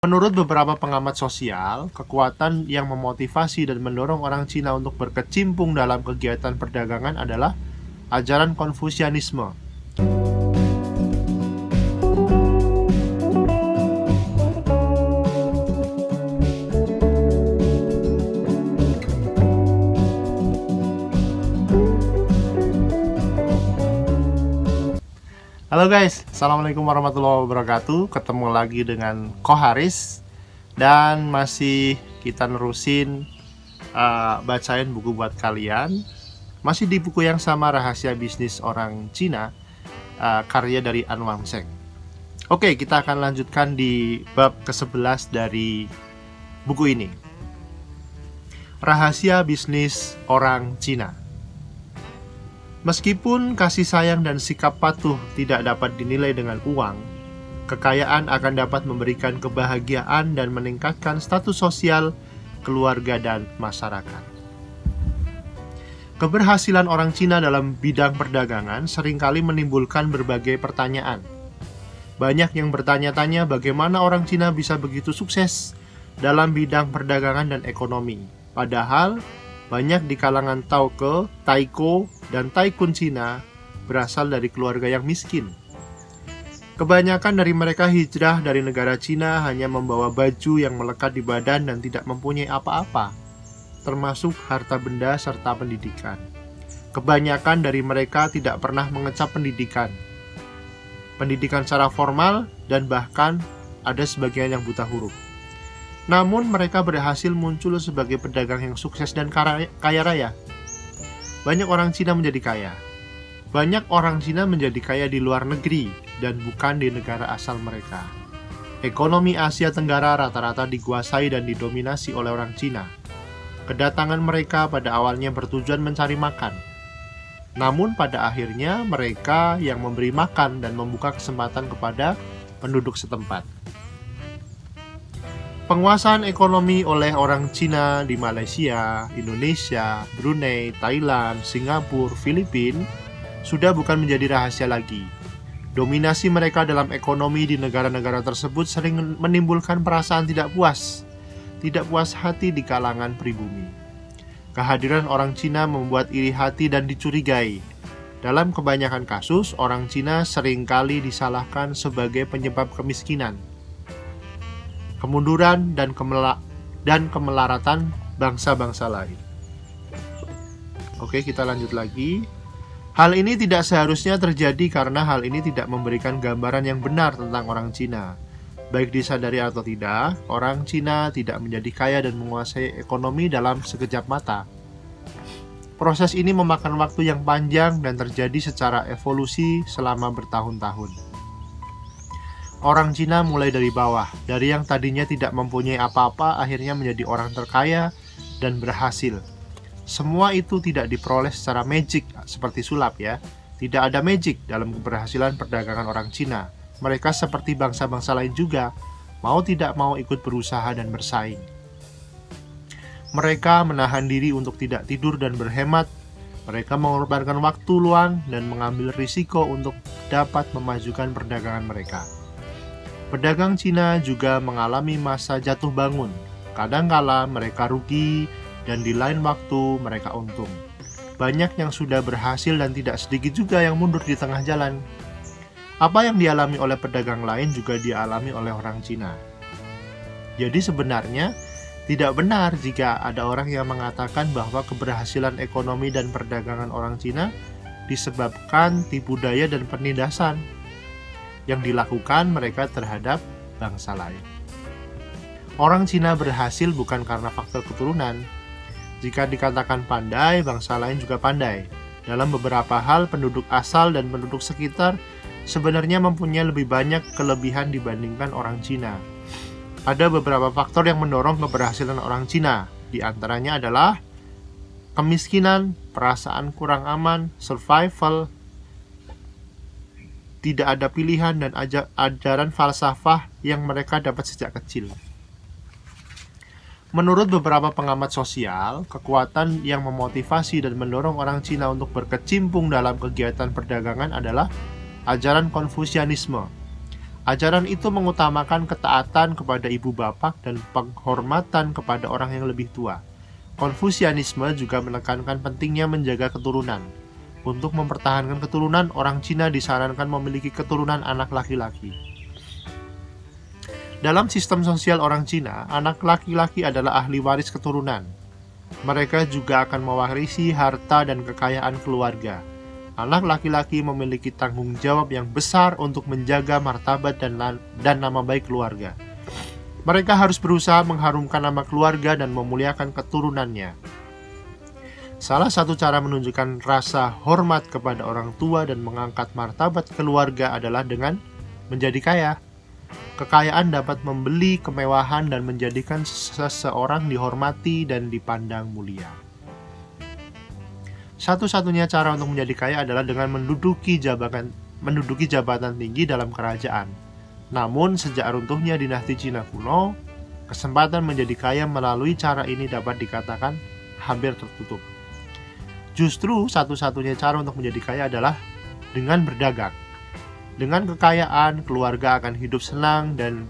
Menurut beberapa pengamat sosial, kekuatan yang memotivasi dan mendorong orang Cina untuk berkecimpung dalam kegiatan perdagangan adalah ajaran Konfusianisme. Halo guys, Assalamualaikum warahmatullahi wabarakatuh. Ketemu lagi dengan Ko Haris. Dan masih kita nerusin bacain buku buat kalian. Masih di buku yang sama, Rahasia Bisnis Orang Cina, karya dari An Wang Seng. Oke, kita akan lanjutkan di bab ke-11 dari buku ini. Rahasia Bisnis Orang Cina. Meskipun kasih sayang dan sikap patuh tidak dapat dinilai dengan uang, kekayaan akan dapat memberikan kebahagiaan dan meningkatkan status sosial, keluarga, dan masyarakat. Keberhasilan orang Cina dalam bidang perdagangan seringkali menimbulkan berbagai pertanyaan. Banyak yang bertanya-tanya bagaimana orang Cina bisa begitu sukses dalam bidang perdagangan dan ekonomi. Padahal, banyak di kalangan Tauke, Taiko, dan Taikun Cina berasal dari keluarga yang miskin. Kebanyakan dari mereka hijrah dari negara Cina hanya membawa baju yang melekat di badan dan tidak mempunyai apa-apa, termasuk harta benda serta pendidikan. Kebanyakan dari mereka tidak pernah mengecap pendidikan secara formal, dan bahkan ada sebagian yang buta huruf. Namun mereka berhasil muncul sebagai pedagang yang sukses dan kaya raya. Banyak orang Cina menjadi kaya. Banyak orang Cina menjadi kaya di luar negeri dan bukan di negara asal mereka. Ekonomi Asia Tenggara rata-rata dikuasai dan didominasi oleh orang Cina. Kedatangan mereka pada awalnya bertujuan mencari makan. Namun pada akhirnya mereka yang memberi makan dan membuka kesempatan kepada penduduk setempat. Penguasaan ekonomi oleh orang Cina di Malaysia, Indonesia, Brunei, Thailand, Singapura, Filipina sudah bukan menjadi rahasia lagi. Dominasi mereka dalam ekonomi di negara-negara tersebut sering menimbulkan perasaan tidak puas hati di kalangan pribumi. Kehadiran orang Cina membuat iri hati dan dicurigai. Dalam kebanyakan kasus, orang Cina seringkali disalahkan sebagai penyebab kemiskinan, kemunduran, dan kemelaratan bangsa-bangsa lain. Oke, kita lanjut lagi. Hal ini tidak seharusnya terjadi karena hal ini tidak memberikan gambaran yang benar tentang orang Cina. Baik disadari atau tidak, orang Cina tidak menjadi kaya dan menguasai ekonomi dalam sekejap mata. Proses ini memakan waktu yang panjang dan terjadi secara evolusi selama bertahun-tahun. Orang Cina mulai dari bawah, dari yang tadinya tidak mempunyai apa-apa akhirnya menjadi orang terkaya dan berhasil. Semua itu tidak diperoleh secara magic seperti sulap ya. Tidak ada magic dalam keberhasilan perdagangan orang Cina. Mereka seperti bangsa-bangsa lain juga, mau tidak mau ikut berusaha dan bersaing. Mereka menahan diri untuk tidak tidur dan berhemat. Mereka mengorbankan waktu luang dan mengambil risiko untuk dapat memajukan perdagangan mereka. Pedagang Cina juga mengalami masa jatuh bangun. Kadangkala mereka rugi dan di lain waktu mereka untung. Banyak yang sudah berhasil dan tidak sedikit juga yang mundur di tengah jalan. Apa yang dialami oleh pedagang lain juga dialami oleh orang Cina. Jadi sebenarnya tidak benar jika ada orang yang mengatakan bahwa keberhasilan ekonomi dan perdagangan orang Cina disebabkan tipu daya dan penindasan yang dilakukan mereka terhadap bangsa lain. Orang Cina berhasil bukan karena faktor keturunan. Jika dikatakan pandai, bangsa lain juga pandai. Dalam beberapa hal, penduduk asal dan penduduk sekitar sebenarnya mempunyai lebih banyak kelebihan dibandingkan orang Cina. Ada beberapa faktor yang mendorong keberhasilan orang Cina. Di antaranya adalah kemiskinan, perasaan kurang aman, survival, tidak ada pilihan, dan ajaran falsafah yang mereka dapat sejak kecil. Menurut beberapa pengamat sosial, kekuatan yang memotivasi dan mendorong orang Cina untuk berkecimpung dalam kegiatan perdagangan adalah ajaran Konfusianisme. Ajaran itu mengutamakan ketaatan kepada ibu bapak dan penghormatan kepada orang yang lebih tua. Konfusianisme juga menekankan pentingnya menjaga keturunan. Untuk mempertahankan keturunan, orang Cina disarankan memiliki keturunan anak laki-laki. Dalam sistem sosial orang Cina, anak laki-laki adalah ahli waris keturunan. Mereka juga akan mewarisi harta dan kekayaan keluarga. Anak laki-laki memiliki tanggung jawab yang besar untuk menjaga martabat dan nama baik keluarga. Mereka harus berusaha mengharumkan nama keluarga dan memuliakan keturunannya. Salah satu cara menunjukkan rasa hormat kepada orang tua dan mengangkat martabat keluarga adalah dengan menjadi kaya. Kekayaan dapat membeli kemewahan dan menjadikan seseorang dihormati dan dipandang mulia. Satu-satunya cara untuk menjadi kaya adalah dengan menduduki jabatan tinggi dalam kerajaan. Namun, sejak runtuhnya dinasti Cina kuno, kesempatan menjadi kaya melalui cara ini dapat dikatakan hampir tertutup. Justru satu-satunya cara untuk menjadi kaya adalah dengan berdagang. Dengan kekayaan, keluarga akan hidup senang, dan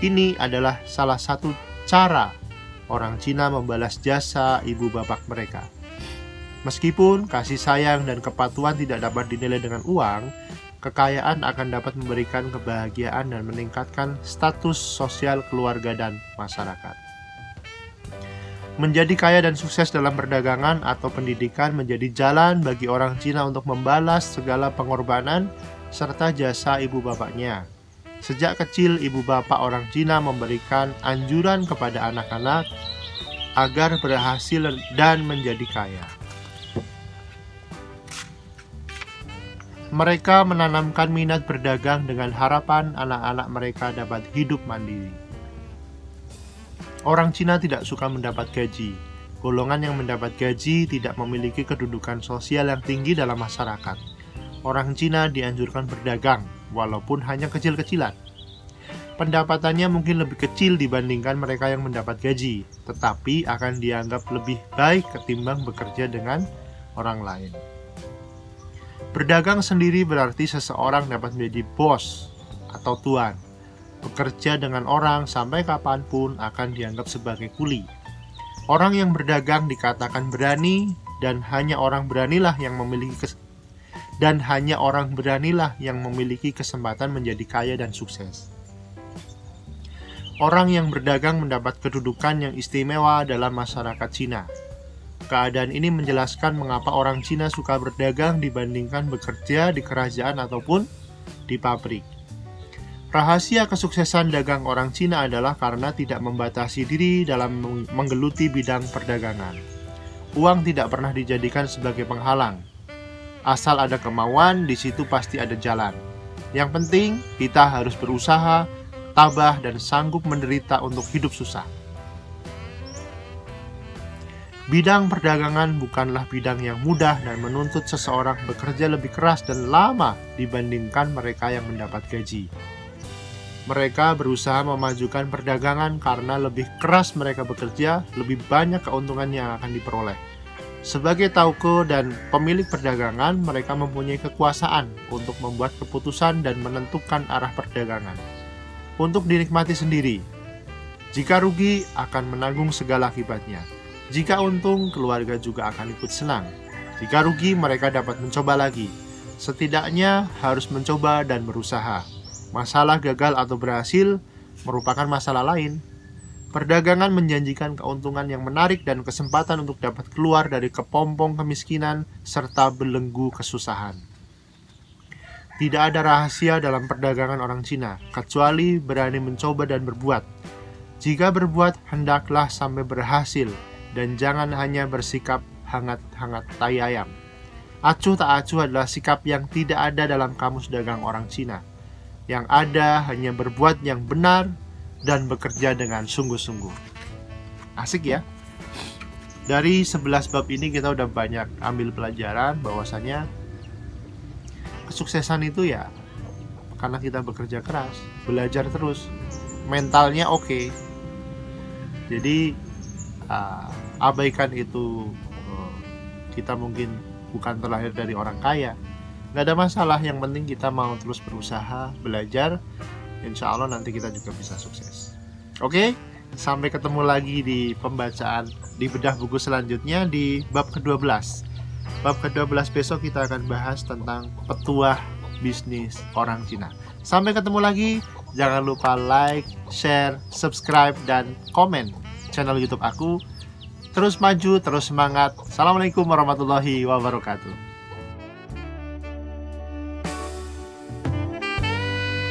ini adalah salah satu cara orang Cina membalas jasa ibu bapak mereka. Meskipun kasih sayang dan kepatuhan tidak dapat dinilai dengan uang, kekayaan akan dapat memberikan kebahagiaan dan meningkatkan status sosial keluarga dan masyarakat. Menjadi kaya dan sukses dalam perdagangan atau pendidikan menjadi jalan bagi orang Cina untuk membalas segala pengorbanan serta jasa ibu bapaknya. Sejak kecil, ibu bapak orang Cina memberikan anjuran kepada anak-anak agar berhasil dan menjadi kaya. Mereka menanamkan minat berdagang dengan harapan anak-anak mereka dapat hidup mandiri. Orang Cina tidak suka mendapat gaji. Golongan yang mendapat gaji tidak memiliki kedudukan sosial yang tinggi dalam masyarakat. Orang Cina dianjurkan berdagang, walaupun hanya kecil-kecilan. Pendapatannya mungkin lebih kecil dibandingkan mereka yang mendapat gaji, tetapi akan dianggap lebih baik ketimbang bekerja dengan orang lain. Berdagang sendiri berarti seseorang dapat menjadi bos atau tuan. Bekerja dengan orang sampai kapanpun akan dianggap sebagai kuli. Orang yang berdagang dikatakan berani, dan hanya orang beranilah yang memiliki kesempatan menjadi kaya dan sukses. Orang yang berdagang mendapat kedudukan yang istimewa dalam masyarakat Cina. Keadaan ini menjelaskan mengapa orang Cina suka berdagang dibandingkan bekerja di kerajaan ataupun di pabrik. Rahasia kesuksesan dagang orang Cina adalah karena tidak membatasi diri dalam menggeluti bidang perdagangan. Uang tidak pernah dijadikan sebagai penghalang. Asal ada kemauan, di situ pasti ada jalan. Yang penting, kita harus berusaha, tabah, dan sanggup menderita untuk hidup susah. Bidang perdagangan bukanlah bidang yang mudah dan menuntut seseorang bekerja lebih keras dan lama dibandingkan mereka yang mendapat gaji. Mereka berusaha memajukan perdagangan karena lebih keras mereka bekerja, lebih banyak keuntungan yang akan diperoleh. Sebagai tauke dan pemilik perdagangan, mereka mempunyai kekuasaan untuk membuat keputusan dan menentukan arah perdagangan. Untuk dinikmati sendiri. Jika rugi, akan menanggung segala akibatnya. Jika untung, keluarga juga akan ikut senang. Jika rugi, mereka dapat mencoba lagi. Setidaknya harus mencoba dan berusaha. Masalah gagal atau berhasil merupakan masalah lain. Perdagangan menjanjikan keuntungan yang menarik dan kesempatan untuk dapat keluar dari kepompong kemiskinan serta belenggu kesusahan. Tidak ada rahasia dalam perdagangan orang Cina, kecuali berani mencoba dan berbuat. Jika berbuat, hendaklah sampai berhasil, dan jangan hanya bersikap hangat-hangat tai ayam. Acuh tak acuh adalah sikap yang tidak ada dalam kamus dagang orang Cina. Yang ada hanya berbuat yang benar dan bekerja dengan sungguh-sungguh. Asik ya? Dari 11 bab ini kita udah banyak ambil pelajaran bahwasanya kesuksesan itu ya karena kita bekerja keras, belajar terus, mentalnya oke. Jadi abaikan itu kita mungkin bukan terlahir dari orang kaya, Nggak ada masalah, yang penting kita mau terus berusaha, belajar. Insya Allah nanti kita juga bisa sukses. Oke, sampai ketemu lagi di pembacaan di bedah buku selanjutnya di bab ke-12. Bab ke-12 besok kita akan bahas tentang petuah bisnis orang Cina. Sampai ketemu lagi, jangan lupa like, share, subscribe, dan komen channel YouTube aku. Terus maju, terus semangat. Assalamualaikum warahmatullahi wabarakatuh.